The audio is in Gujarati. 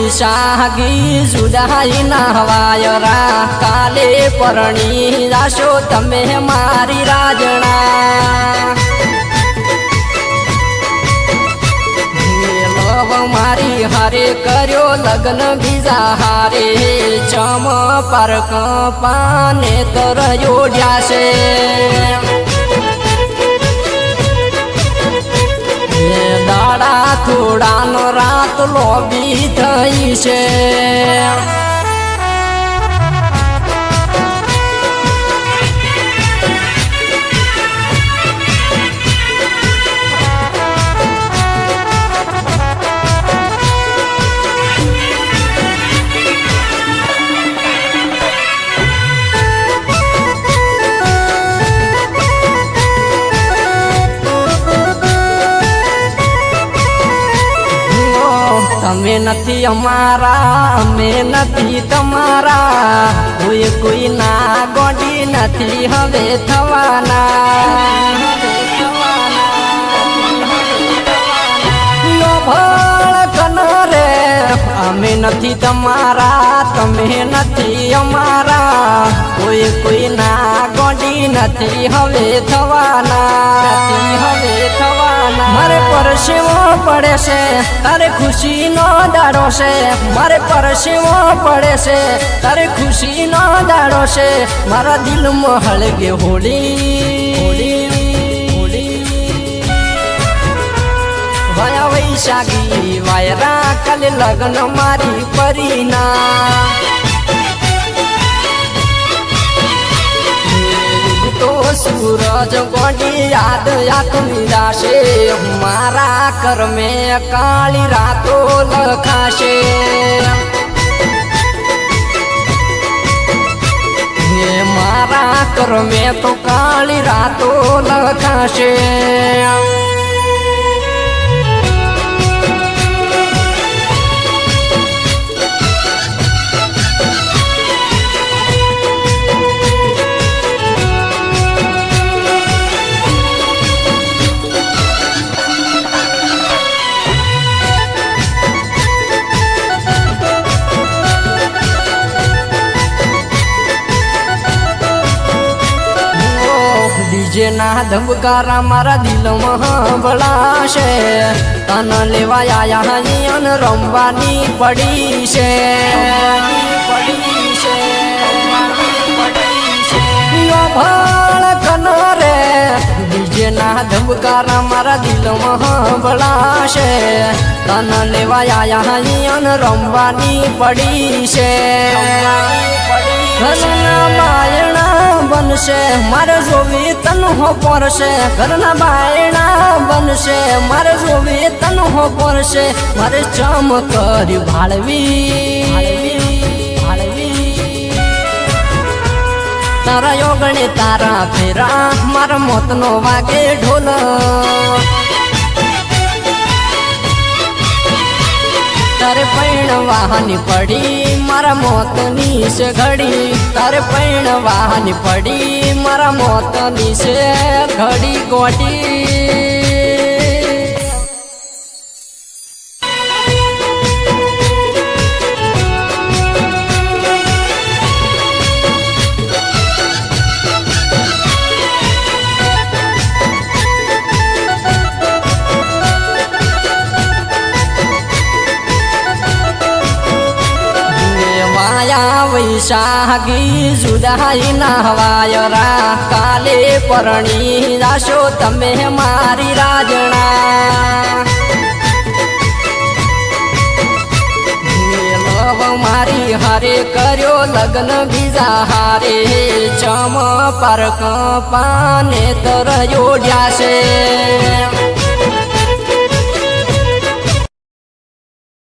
વૈશાખી જુદાઈ ના વાયરા કાલે પરણી જાશો તમે મારી રાજણા મારી હારે કર્યો લગ્ન બીજા હારે ચમ પર કપાને તર યોડ્યા છે દાડા થોડાનો રાત લોબી થઈ છે તમે નથી અમારા અમે નથી તમારા કોઈ ના ગોડી નથી હવે થવાના અમે નથી તમારા તમે નથી અમારા કોઈ ના ગોડી નથી હવે થવાના મારે પરસેવો પડે છે તારે ખુશી નો દાડો છે મારે પરસેવો પડે છે તારે ખુશી નો દાડો છે મારા દિલમાં હળગે હોળી વાયા વૈશાખી વાયરા કાલે લગ્ન મારી પરીના તો સૂરજ ગોડી યાદ આખી દાશે મારા કર્મે કાળી રાતો લખાશે મારા કર્મે તો કાળી રાતો લખાશે જેના ધબકારા મારા દિલમાં સાંભળાશે તન લેવા આયા હૈયન રમવાની પડી છે રે જેના ધબકારા મારા દિલમાં સાંભળાશે તન લેવા આયા હૈયન રમવાની પડી છે ઘરના બાયણા બનશે મારે જોવી તનહો પડશે ઘરના બાયણા બનશે મારે જોવી તનહો પડશે મારે ચમકરી ભાળવી તારા યોગણે તારા ફેરા મારા મોતનો વાગે ઢોલ તારે પૈણ વાહની પડી મારા મોતની છે ઘડી તારે પૈણ વાહની પડી મારા મોતની છે ઘડી ગોડી વૈશાખી જુદાઈ ના વાયરા કાલે પરણી જાશો તમે મારી રાજણા મારી હારે કર્યો લગ્ન બીજા હારે ચમ પર કપાને તર યોડ્યા છે